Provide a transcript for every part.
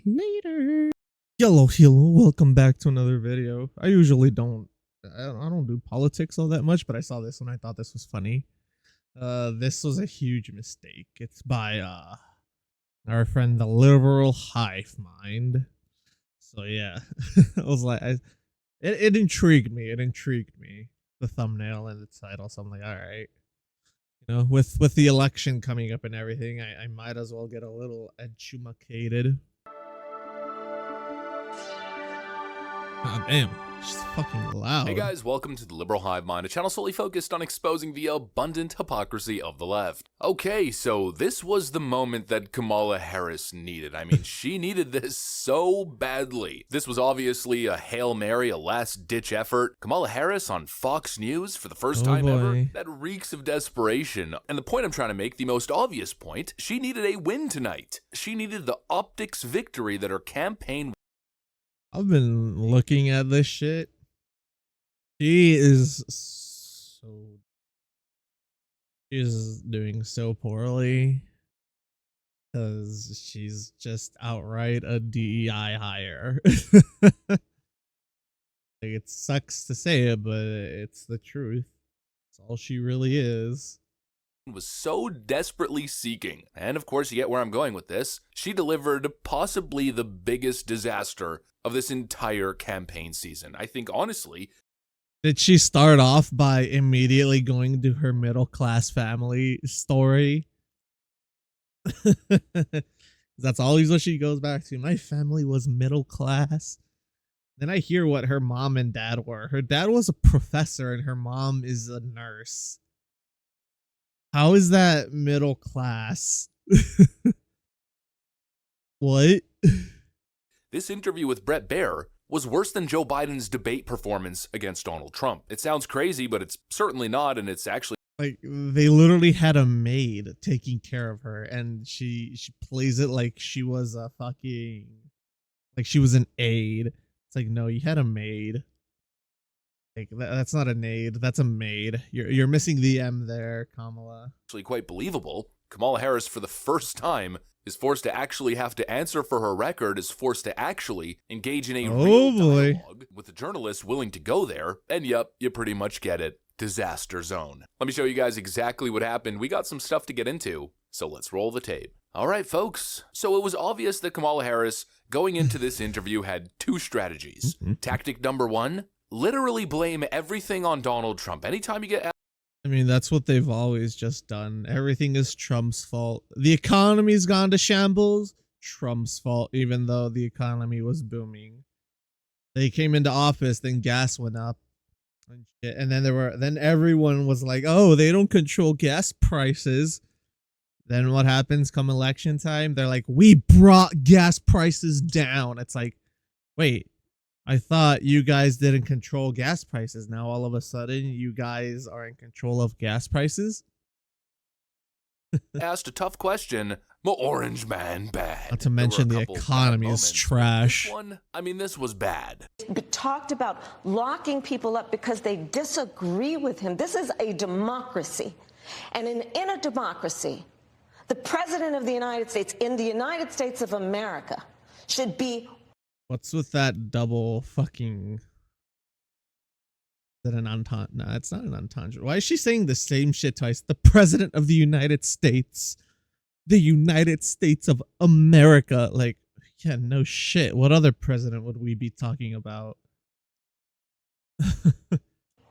later. Hello, welcome back to another video. I usually don't do politics all that much, but I saw this and I thought this was funny. This was a huge mistake. It's by our friend the liberal Hivemind. So yeah, I was like, it intrigued me. It intrigued me. The thumbnail and the title. So I'm like, all right, you know, with the election coming up and everything, I might as well get a little educated. God damn, she's fucking loud. Hey guys, welcome to the Liberal Hivemind, a channel solely focused on exposing the abundant hypocrisy of the left. Okay, so this was the moment that Kamala Harris needed. I mean, she needed this so badly. This was obviously a Hail Mary, a last-ditch effort. Kamala Harris on Fox News for the first time ever? That reeks of desperation. And the point I'm trying to make, the most obvious point, she needed a win tonight. She needed the optics victory that her campaign. I've been looking at this shit. She's doing so poorly because she's just outright a DEI hire. Like, it sucks to say it, but it's the truth. It's all she really is. Was so desperately seeking. And of course, you get where I'm going with this. She delivered possibly the biggest disaster of this entire campaign season. I think, honestly. Did she start off by immediately going to her middle class family story? That's always what she goes back to. My family was middle class. Then I hear what her mom and dad were. Her dad was a professor and her mom is a nurse. How is that middle class? What? This interview with Bret Baier was worse than Joe Biden's debate performance against Donald Trump. It sounds crazy, but it's certainly not, and it's actually... Like, they literally had a maid taking care of her, and she plays it like she was a fucking... Like she was an aide. It's like, no, you had a maid. Like, that's not an aide, that's a maid. You're missing the M there, Kamala. Actually quite believable. Kamala Harris, for the first time, is forced to actually have to answer for her record, is forced to actually engage in a real dialogue with a journalist willing to go there, and yep, you pretty much get it. Disaster zone. Let me show you guys exactly what happened. We got some stuff to get into, so let's roll the tape. All right, folks. So it was obvious that Kamala Harris, going into this interview, had two strategies. Tactic number one, literally blame everything on Donald Trump. Anytime you get... I mean, that's what they've always just done. Everything is Trump's fault. The economy's gone to shambles. Trump's fault, even though the economy was booming. They came into office, then gas went up. And shit. And then everyone was like, oh, they don't control gas prices. Then what happens come election time? They're like, we brought gas prices down. It's like, wait. I thought you guys didn't control gas prices. Now all of a sudden you guys are in control of gas prices? Asked a tough question. The orange man bad. Not to mention the economy is trash. This one, I mean, this was bad. Talked about locking people up because they disagree with him. This is a democracy. And in a democracy, the president of the United States, in the United States of America, should be... What's with that double fucking... Is that an entendre? No, it's not an entendre. Why is she saying the same shit twice? The president of the United States. The United States of America. Like, yeah, no shit. What other president would we be talking about?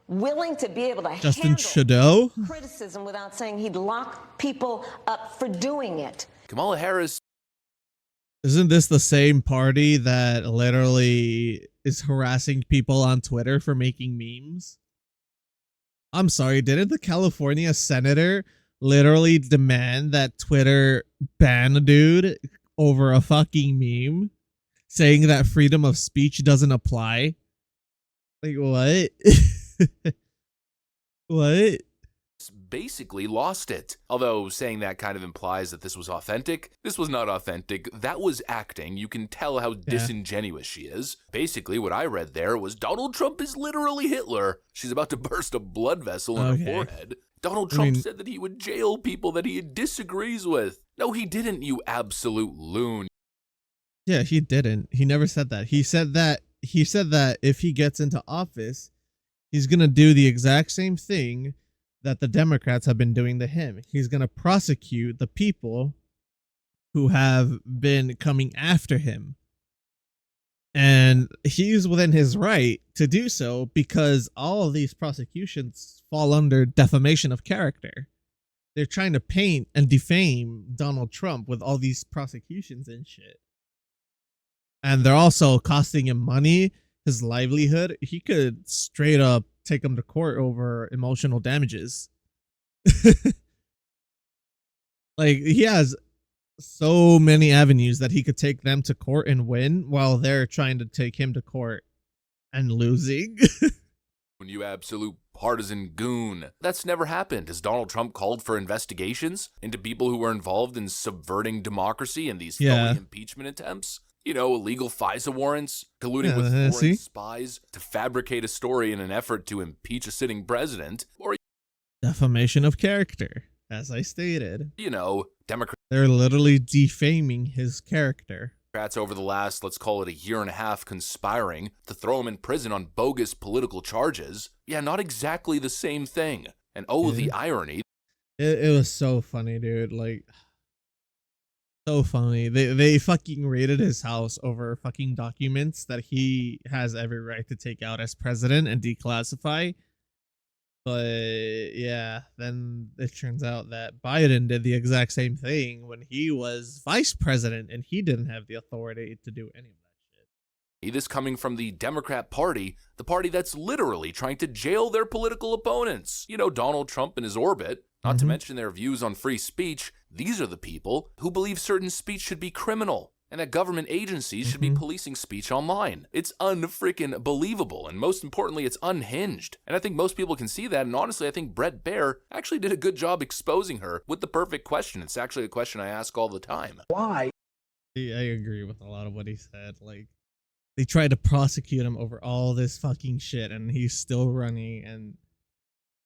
Willing to be able to Justin Trudeau? Criticism without saying he'd lock people up for doing it. Kamala Harris... Isn't this the same party that literally is harassing people on Twitter for making memes? I'm sorry, didn't the California senator literally demand that Twitter ban a dude over a fucking meme saying that freedom of speech doesn't apply? Like, what? What? Basically lost it. Although saying that kind of implies that this was authentic. This was not authentic. That was acting. You can tell how disingenuous she is. Basically, what I read there was Donald Trump is literally Hitler. She's about to burst a blood vessel in her forehead. Donald Trump said that he would jail people that he disagrees with. No, he didn't, you absolute loon. Yeah, he didn't. He never said that. He said that if he gets into office, he's going to do the exact same thing that the Democrats have been doing to him. He's going to prosecute the people who have been coming after him. And he's within his right to do so because all of these prosecutions fall under defamation of character. They're trying to paint and defame Donald Trump with all these prosecutions and shit. And they're also costing him money, his livelihood. He could straight up take him to court over emotional damages. Like, he has so many avenues that he could take them to court and win while they're trying to take him to court and losing. When you absolute partisan goon. That's never happened. Has Donald Trump called for investigations into people who were involved in subverting democracy in these phony impeachment attempts? You know, illegal FISA warrants, colluding with foreign spies to fabricate a story in an effort to impeach a sitting president, or defamation of character, as I stated. You know, Democrats. They're literally defaming his character. Over the last, let's call it a year and a half, conspiring to throw him in prison on bogus political charges. Yeah, not exactly the same thing. And the irony. It was so funny, dude. Like, so funny. They fucking raided his house over fucking documents that he has every right to take out as president and declassify. But yeah, then it turns out that Biden did the exact same thing when he was vice president and he didn't have the authority to do any of that shit. This coming from the Democrat Party, the party that's literally trying to jail their political opponents. You know, Donald Trump and his orbit, not to mention their views on free speech. These are the people who believe certain speech should be criminal and that government agencies should be policing speech online. It's unfreaking believable, and most importantly, it's unhinged. And I think most people can see that, and honestly, I think Brett Baer actually did a good job exposing her with the perfect question. It's actually a question I ask all the time. Why? I agree with a lot of what he said. Like, they tried to prosecute him over all this fucking shit, and he's still running, and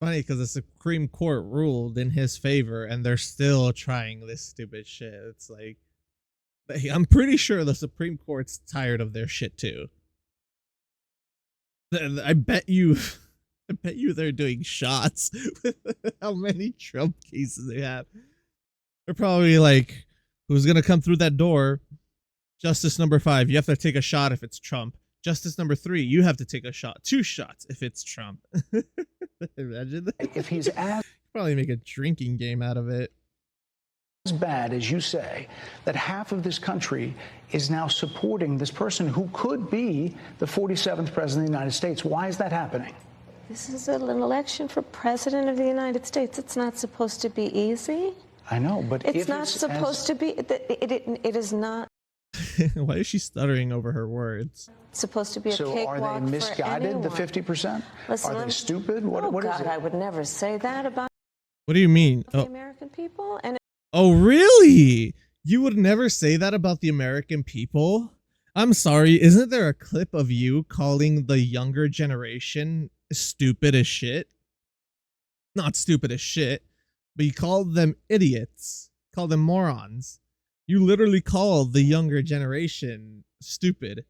funny because the Supreme Court ruled in his favor, and they're still trying this stupid shit. It's like, I'm pretty sure the Supreme Court's tired of their shit too. I bet you they're doing shots with how many Trump cases they have. They're probably like, who's gonna come through that door? Justice number 5, you have to take a shot if it's Trump. Justice number 3, you have to take a shot. 2 shots if it's Trump. Imagine that. If he's asked, probably make a drinking game out of it. As bad as you say, that half of this country is now supporting this person who could be the 47th president of the United States. Why is that happening? This is an election for president of the United States. It's not supposed to be easy. I know, but it's not supposed to be. It is not. Why is she stuttering over her words? It's supposed to be a cakewalk. So are they misguided, the 50%? Listen, are they stupid? What is it? I would never say that about What do you mean? the American people. Oh, really? You would never say that about the American people? I'm sorry, isn't there a clip of you calling the younger generation stupid as shit? Not stupid as shit, but you called them idiots. Called them morons. You literally called the younger generation stupid.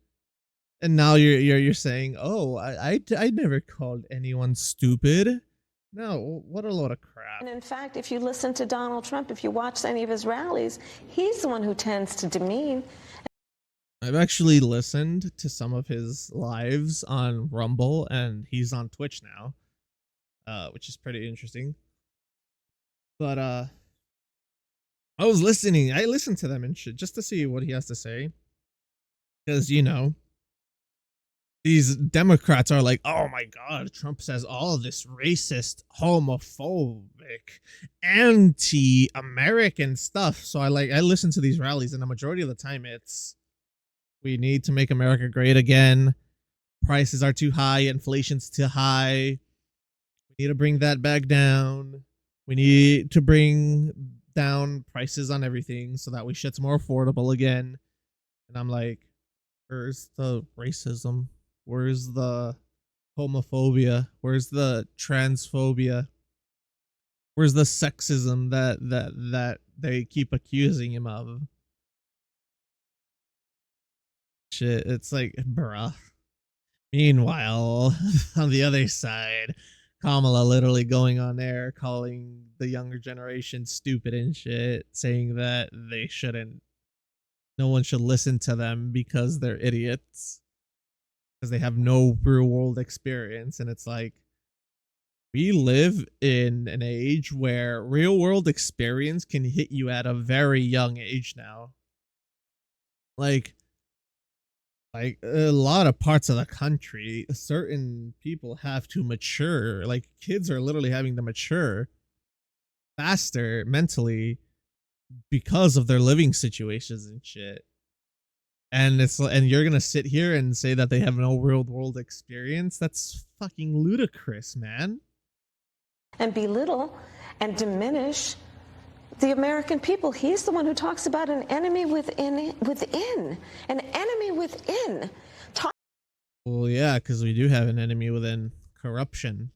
And now you're saying, "Oh, I never called anyone stupid." No, what a load of crap. And in fact, if you listen to Donald Trump, if you watch any of his rallies, he's the one who tends to demean. I've actually listened to some of his lives on Rumble, and he's on Twitch now, which is pretty interesting. But I listened to them and shit just to see what he has to say. Because, you know, these Democrats are like, oh my God, Trump says all of this racist, homophobic, anti-American stuff. So I listen to these rallies, and the majority of the time it's, we need to make America great again. Prices are too high. Inflation's too high. We need to bring that back down. We need to bring down prices on everything so that shit's more affordable again. And I'm like, where's the racism? Where's the homophobia? Where's the transphobia? Where's the sexism that they keep accusing him of? shit. It's like, bruh. Meanwhile, on the other side, Kamala literally going on there calling the younger generation stupid and shit, saying that no one should listen to them because they're idiots, because they have no real world experience. And it's like, we live in an age where real world experience can hit you at a very young age now. Like a lot of parts of the country, certain people have to mature. Like kids are literally having to mature faster mentally because of their living situations and shit. And you're gonna sit here and say that they have no real world experience? That's fucking ludicrous, man. And belittle and diminish the American people. He's the one who talks about an enemy within, an enemy within. Well, yeah, because we do have an enemy within: corruption.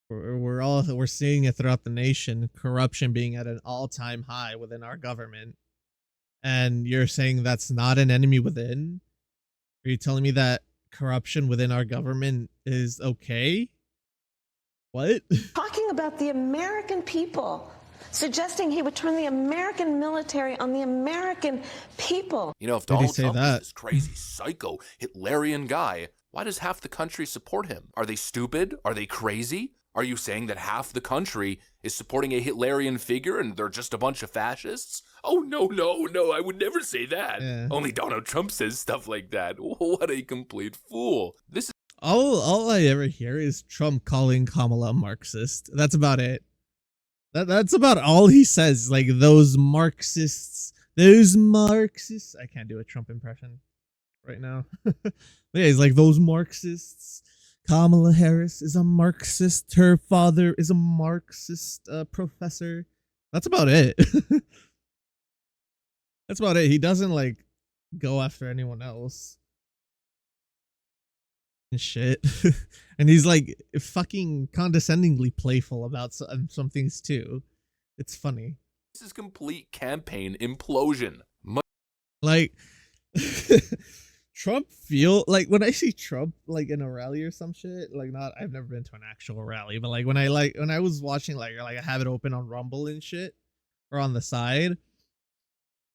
We're seeing it throughout the nation, corruption being at an all-time high within our government. And you're saying that's not an enemy within? Are you telling me that corruption within our government is okay? What? Talking about the American people, suggesting he would turn the American military on the American people. You know, if Donald Trump is this crazy, psycho, Hitlerian guy, why does half the country support him? Are they stupid? Are they crazy? Are you saying that half the country is supporting a Hitlerian figure and they're just a bunch of fascists? Oh, no, I would never say that. Yeah. Only Donald Trump says stuff like that. What a complete fool. This is all I ever hear is Trump calling Kamala a Marxist. That's about it. That's about all he says. Like, those Marxists. I can't do a Trump impression right now. But yeah, he's like, those Marxists. Kamala Harris is a Marxist. Her father is a Marxist professor. That's about it. That's about it. He doesn't like go after anyone else and shit. And he's like fucking condescendingly playful about some things too. It's funny. This is complete campaign implosion. Like Trump feel like when I see Trump like in a rally or some shit, like I've never been to an actual rally, but like when I was watching like I have it open on Rumble and shit or on the side,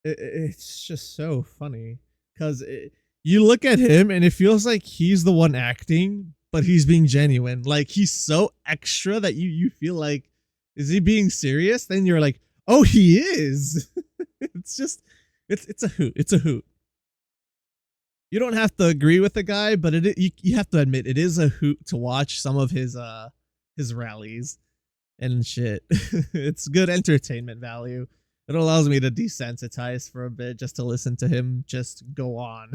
it's just so funny because you look at him and it feels like he's the one acting, but he's being genuine. Like he's so extra that you feel like, is he being serious? Then you're like, oh, he is. It's just it's a hoot. It's a hoot. You don't have to agree with the guy, but you have to admit it is a hoot to watch some of his rallies and shit. It's good entertainment value. It allows me to desensitize for a bit just to listen to him just go on.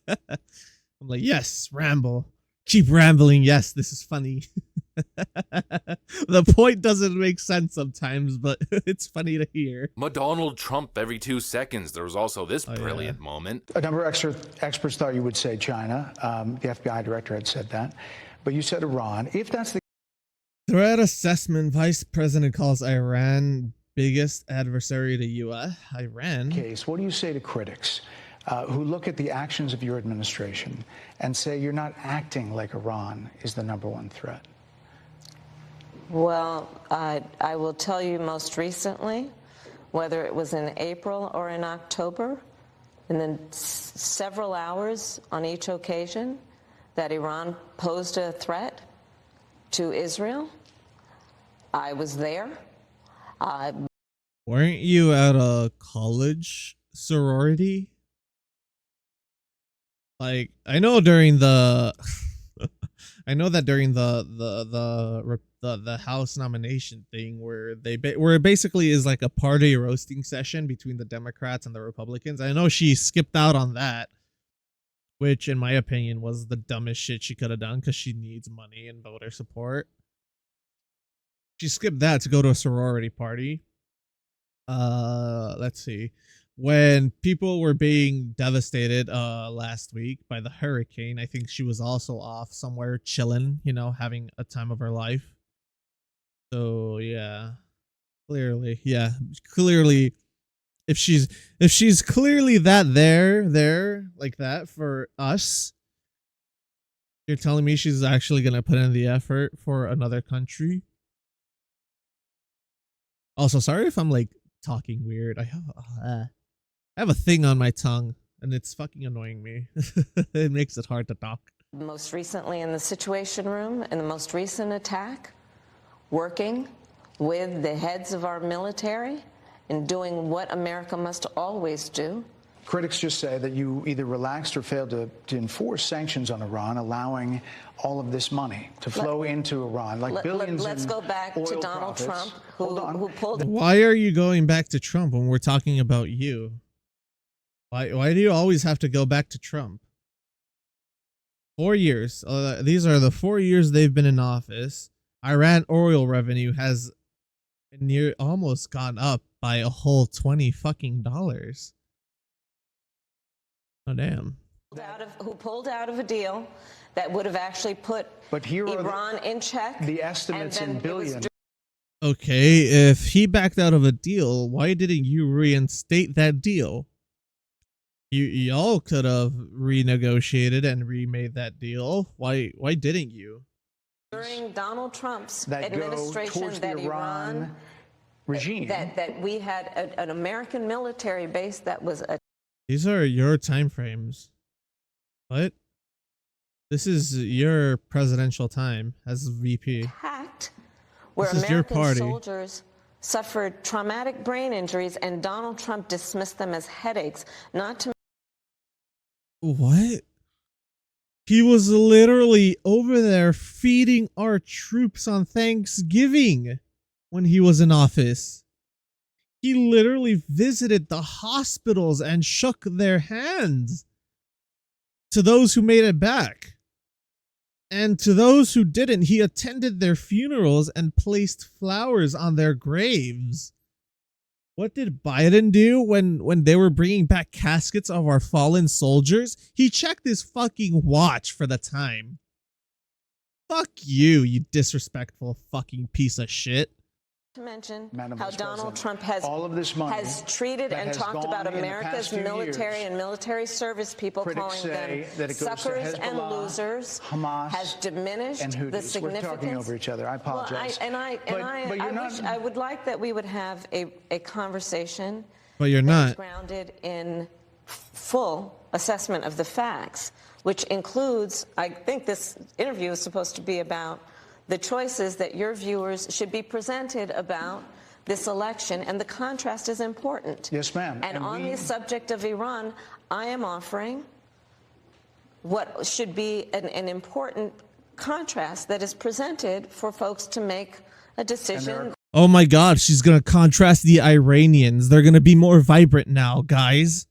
I'm like, yes, ramble. Keep rambling. Yes, this is funny. The point doesn't make sense sometimes, but it's funny to hear. Donald Trump every 2 seconds. There was also this brilliant moment. A number of experts thought you would say China. The FBI director had said that. But you said Iran. If that's the threat assessment, Vice President calls Iran biggest adversary to U.S. Iran case, what do you say to critics who look at the actions of your administration and say you're not acting like Iran is the #1 threat? Well, I will tell you most recently, whether it was in April or in October, and then several hours on each occasion, that Iran posed a threat to Israel. I was there. Weren't you at a college sorority? Like, I know during the I know that during the House nomination thing where where it basically is like a party roasting session between the Democrats and the Republicans. I know she skipped out on that, which in my opinion was the dumbest shit she could have done because she needs money and voter support. She skipped that to go to a sorority party. Let's see. When people were being devastated last week by the hurricane, I think she was also off somewhere chilling, having a time of her life. So yeah, clearly If she's clearly that there like that for us, you're telling me she's actually gonna put in the effort for another country? Also, sorry if I'm like talking weird. I have a thing on my tongue and it's fucking annoying me. It makes it hard to talk. Most recently in the Situation Room, in the most recent attack, working with the heads of our military and doing what America must always do. Critics just say that you either relaxed or failed to enforce sanctions on Iran, allowing all of this money to flow into Iran, like billions. Let's go back to Donald Trump, who pulled. Why are you going back to Trump when we're talking about you? Why do you always have to go back to Trump? 4 years. These are the 4 years they've been in office. Iran oil revenue has almost gone up by a whole $20 fucking dollars. Oh damn. Who pulled out of a deal that would have actually put Iran in check? The estimates in billions. Okay, if he backed out of a deal, why didn't you reinstate that deal? Y'all could have renegotiated and remade that deal. Why didn't you? During Donald Trump's administration, that Iran regime, that we had an American military base that was a. These are your time frames. What? This is your presidential time as VP. Attacked, where this is your party. Soldiers suffered traumatic brain injuries, and Donald Trump dismissed them as headaches, not to. What? He was literally over there feeding our troops on Thanksgiving when he was in office. He literally visited the hospitals and shook their hands to those who made it back. And to those who didn't, he attended their funerals and placed flowers on their graves. What did Biden do when they were bringing back caskets of our fallen soldiers? He checked his fucking watch for the time. Fuck you, you disrespectful fucking piece of shit. To mention how Donald Trump has all of this money has treated and talked about America's military and military service people, calling them suckers and losers, Hamas has diminished the significance. We're talking over each other. I apologize. I would like that we would have a conversation. But you're not grounded in full assessment of the facts, which includes. I think this interview is supposed to be about the choices that your viewers should be presented about this election, and the contrast is important. Yes, ma'am. And on the subject of Iran, I am offering what should be an important contrast that is presented for folks to make a decision. Oh my God, she's gonna contrast the Iranians. They're gonna be more vibrant now, guys.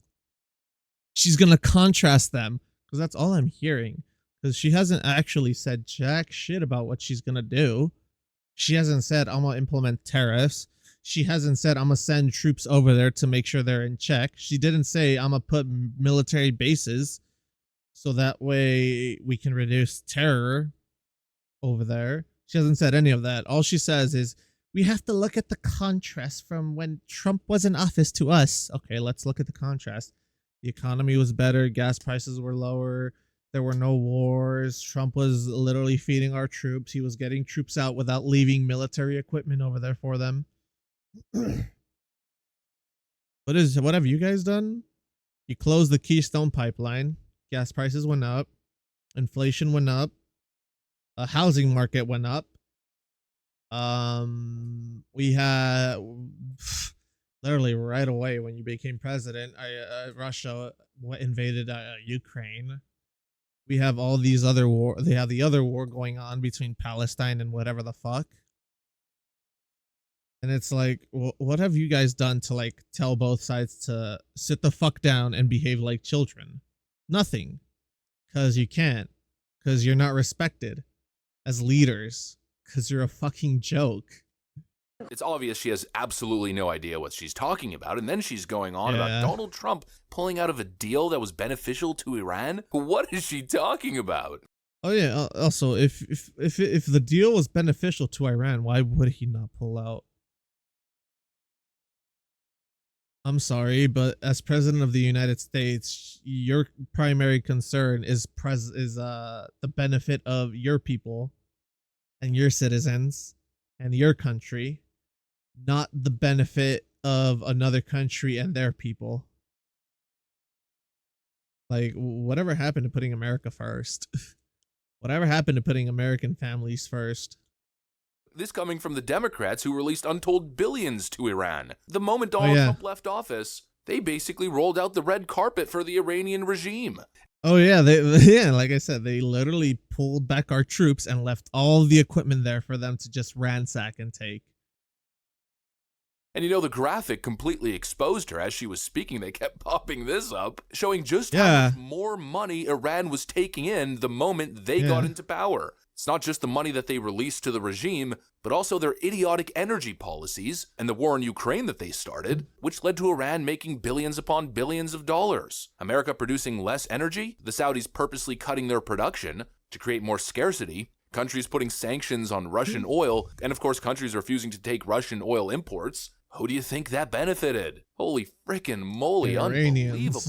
She's gonna contrast them, because that's all I'm hearing. Because she hasn't actually said jack shit about what she's gonna do. She hasn't said, I'm gonna implement tariffs. She hasn't said, I'm gonna send troops over there to make sure they're in check. She didn't say, I'm gonna put military bases so that way we can reduce terror over there. She hasn't said any of that. All she says is, we have to look at the contrast from when Trump was in office to us. Okay, let's look at the contrast. The economy was better. Gas prices were lower. There were no wars. Trump was literally feeding our troops. He was getting troops out without leaving military equipment over there for them. What have you guys done? You closed the Keystone Pipeline. Gas prices went up. Inflation went up. A housing market went up. We had literally right away when you became president, Russia invaded Ukraine. We have all these other war. They have the other war going on between Palestine and whatever the fuck. And it's like, what have you guys done to like tell both sides to sit the fuck down and behave like children? Nothing. Because you can't. Because you're not respected as leaders. Because you're a fucking joke. It's obvious she has absolutely no idea what she's talking about, and then she's going on about Donald Trump pulling out of a deal that was beneficial to Iran. What is she talking about? Oh yeah. Also, if the deal was beneficial to Iran, why would he not pull out? I'm sorry, but as president of the United States, your primary concern is the benefit of your people and your citizens and your country, not the benefit of another country and their people. Like, whatever happened to putting America first? Whatever happened to putting American families first? This coming from the Democrats who released untold billions to Iran. The moment Oh Donald yeah. Trump left office, they basically rolled out the red carpet for the Iranian regime. Oh yeah, yeah, like I said, they literally pulled back our troops and left all the equipment there for them to just ransack and take. And you know, the graphic completely exposed her as she was speaking. They kept popping this up, showing just Yeah. how much more money Iran was taking in the moment they got into power. It's not just the money that they released to the regime, but also their idiotic energy policies and the war in Ukraine that they started, which led to Iran making billions upon billions of dollars. America producing less energy, the Saudis purposely cutting their production to create more scarcity, countries putting sanctions on Russian oil, and of course countries refusing to take Russian oil imports. Who do you think that benefited? Holy frickin' moly, unbelievable.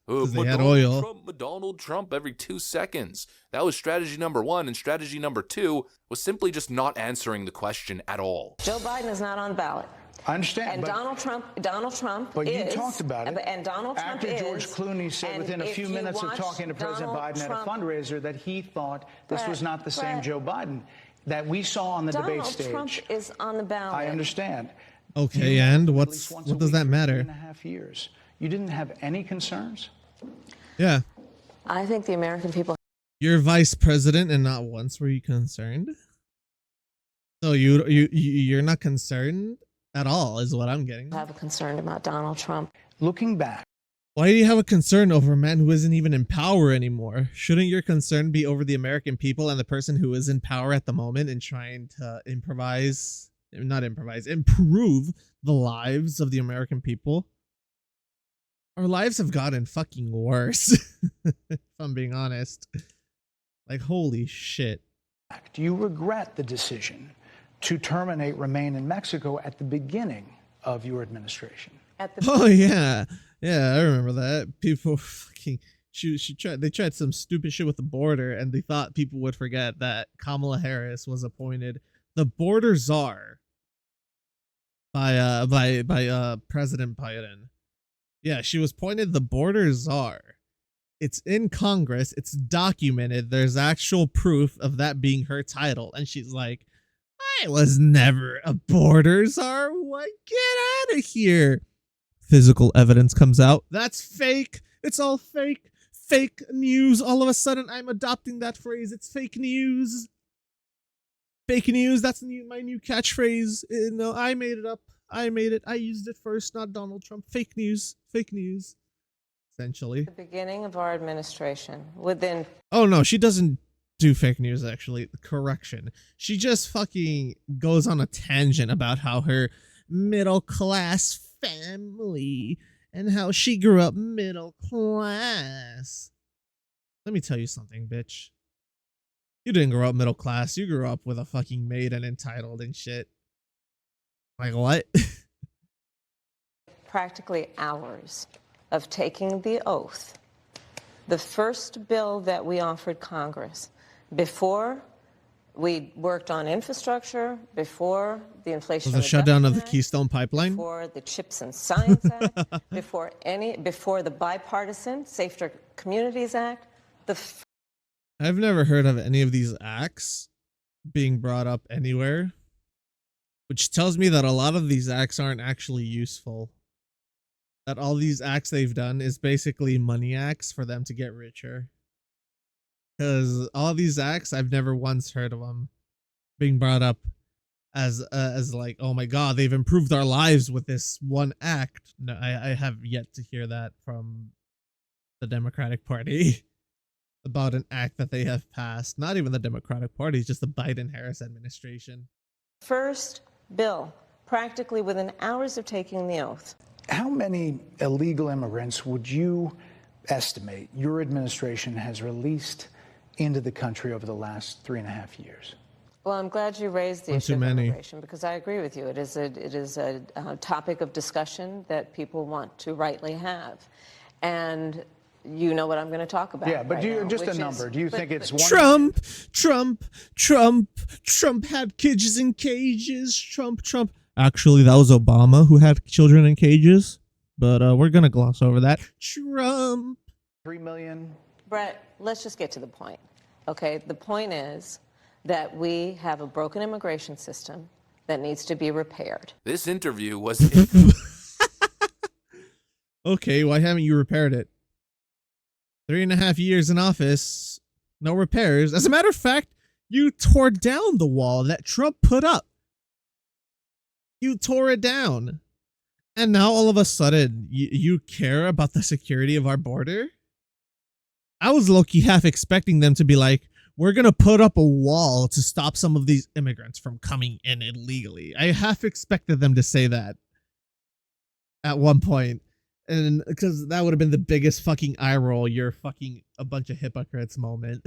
They had oil. Donald Trump every 2 seconds. That was strategy number 1, and strategy number 2 was simply just not answering the question at all. Joe Biden is not on the ballot. I understand. And Donald Trump But is, you talked about it. And Donald Trump after George is, Clooney said within a few minutes of talking to President Biden at a fundraiser that he thought this was not the same Joe Biden that we saw on the debate stage. Donald Trump is on the ballot. I understand. Okay, and what does that matter? 3.5 years. You didn't have any concerns? Yeah. I think the American people. You're vice president, and not once were you concerned. So you're not concerned at all, is what I'm getting. Have a concern about Donald Trump. Looking back. Why do you have a concern over a man who isn't even in power anymore? Shouldn't your concern be over the American people and the person who is in power at the moment and trying to improve the lives of the American people? Our lives have gotten fucking worse, if I'm being honest. Like, holy shit. Do you regret the decision to terminate Remain in Mexico at the beginning of your administration? Oh, yeah. Yeah, I remember that. People fucking... They tried some stupid shit with the border, and they thought people would forget that Kamala Harris was appointed the border czar by President Biden. Yeah, she was appointed the border czar. It's in Congress. It's documented. There's actual proof of that being her title. And she's like, I was never a border czar. What? Get out of here. Physical evidence comes out. That's fake. It's all fake. Fake news. All of a sudden, I'm adopting that phrase. It's fake news. Fake news. That's my new catchphrase. No, I made it up. I made it. I used it first, not Donald Trump. Fake news. Fake news. Essentially. The beginning of our administration, within... Oh, no, she doesn't do fake news, actually. Correction. She just fucking goes on a tangent about how her middle-class family and how she grew up middle class. Let me tell you something, bitch. You didn't grow up middle class. You grew up with a fucking maid and entitled and shit. Like, what? Practically hours of taking the oath. The first bill that we offered Congress before we worked on infrastructure, before the Inflation Was the shutdown of the Act, Keystone Pipeline? before the Chips and Science Act, before the bipartisan Safer Communities Act. I've never heard of any of these acts being brought up anywhere, which tells me that a lot of these acts aren't actually useful. That all these acts they've done is basically money acts for them to get richer. Because all these acts, I've never once heard of them being brought up as like, oh my god, they've improved our lives with this one act. No, I have yet to hear that from the Democratic Party about an act that they have passed. Not even the Democratic Party, just the Biden-Harris administration. First bill, practically within hours of taking the oath. How many illegal immigrants would you estimate your administration has released into the country over the last 3.5 years? Well, I'm glad you raised the One issue too of many. immigration because I agree with you. It is a topic of discussion that people want to rightly have, and you know what I'm going to talk about. Yeah, but right now, just a which number. is- Do you but- think it's but- 1 Trump had kids in cages. Trump. Actually, that was Obama who had children in cages. But we're gonna gloss over that. Trump. 3 million? Brett, let's just get to the point. Okay, the point is that we have a broken immigration system that needs to be repaired. This interview was Okay, why haven't you repaired it? 3.5 years in office, no repairs. As a matter of fact, you tore down the wall that Trump put up. You tore it down. And now all of a sudden, you care about the security of our border? I was low-key half expecting them to be like, we're going to put up a wall to stop some of these immigrants from coming in illegally. I half expected them to say that at one point. And because that would have been the biggest fucking eye roll, you're fucking a bunch of hypocrites moment.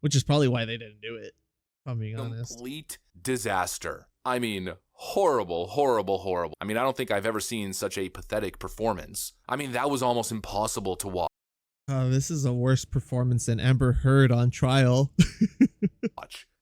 Which is probably why they didn't do it, if I'm being honest. complete disaster. I mean, horrible. I mean, I don't think I've ever seen such a pathetic performance. I mean, that was almost impossible to watch. This is a worse performance than Amber Heard on trial.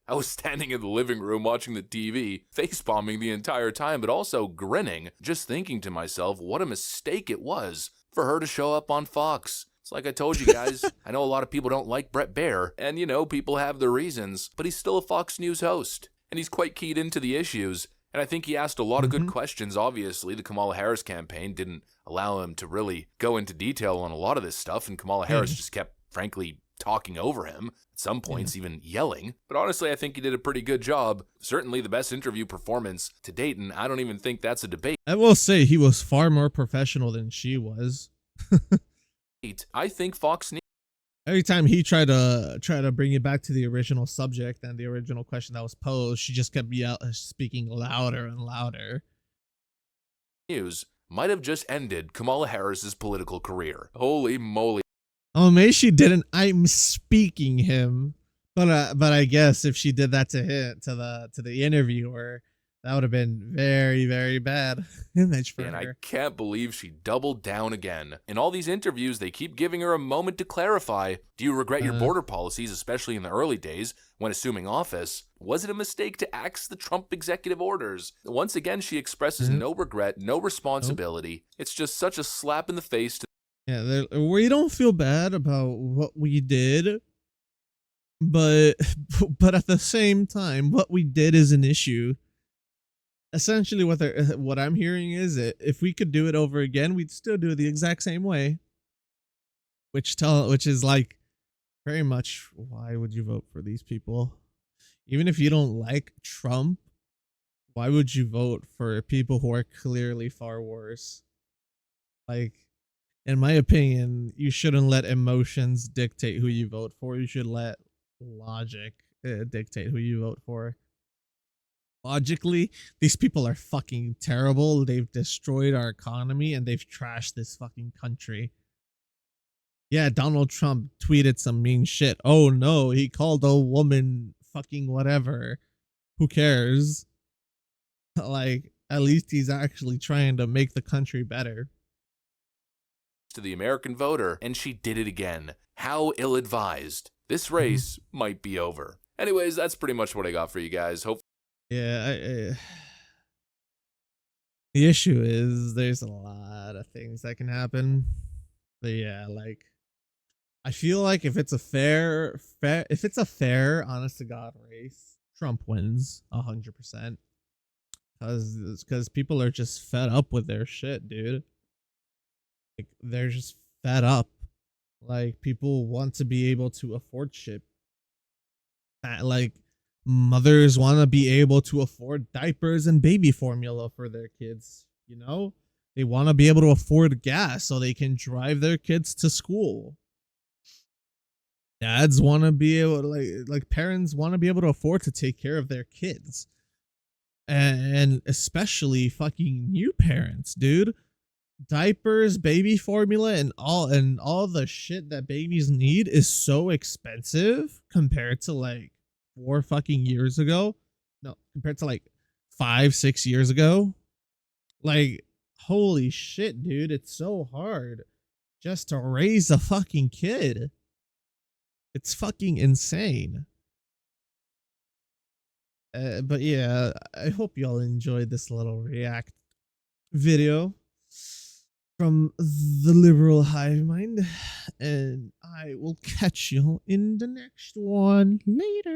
I was standing in the living room watching the TV, face-bombing the entire time, but also grinning, just thinking to myself what a mistake it was for her to show up on Fox. It's like I told you guys, I know a lot of people don't like Brett Baier, and you know, people have their reasons, but he's still a Fox News host, and he's quite keyed into the issues, and I think he asked a lot of good questions. Obviously, the Kamala Harris campaign didn't allow him to really go into detail on a lot of this stuff, and Kamala Harris just kept, frankly, talking over him, at some points even yelling. But honestly, I think he did a pretty good job. Certainly the best interview performance to date, and I don't even think that's a debate. I will say he was far more professional than she was. I think Fox News Every time he tried to bring it back to the original subject and the original question that was posed, she just kept speaking louder and louder. might have just ended Kamala Harris's political career. Holy moly. Oh, maybe she didn't. I'm speaking him, but I guess if she did that to him, to the interviewer, that would have been very, very bad image for And I her. can't believe she doubled down again. In all these interviews, they keep giving her a moment to clarify. Do you regret your border policies, especially in the early days when assuming office? Was it a mistake to axe the Trump executive orders? Once again, she expresses no regret, no responsibility. It's just such a slap in the face to Yeah, we don't feel bad about what we did, but at the same time, what we did is an issue. Essentially, what I'm hearing is that if we could do it over again, we'd still do it the exact same way. Which is like very much, why would you vote for these people? Even if you don't like Trump, why would you vote for people who are clearly far worse? Like, in my opinion, you shouldn't let emotions dictate who you vote for. You should let logic dictate who you vote for. Logically, these people are fucking terrible. They've destroyed our economy and they've trashed this fucking country. Yeah, Donald Trump tweeted some mean shit. Oh no, he called a woman fucking whatever. Who cares? Like, at least he's actually trying to make the country better. the American voter, and she did it again. How ill-advised. This race might be over. Anyways, that's pretty much what I got for you guys. Hope. Yeah, the issue is there's a lot of things that can happen. But yeah, like, I feel like if it's a fair, honest to God race, Trump wins 100%. Because people are just fed up with their shit, dude. Like, they're just fed up. Like, people want to be able to afford shit. Like, mothers want to be able to afford diapers and baby formula for their kids, you know? They want to be able to afford gas so they can drive their kids to school. Dads want to be able to, like parents want to be able to afford to take care of their kids. And especially fucking new parents, dude. Diapers, baby formula, and all the shit that babies need is so expensive compared to like 4 fucking years ago. No, compared to like 5, 6 years ago. Like, holy shit, dude. It's so hard just to raise a fucking kid. It's fucking insane. But yeah, I hope y'all enjoyed this little react video from the liberal Hivemind, and I will catch you in the next one later.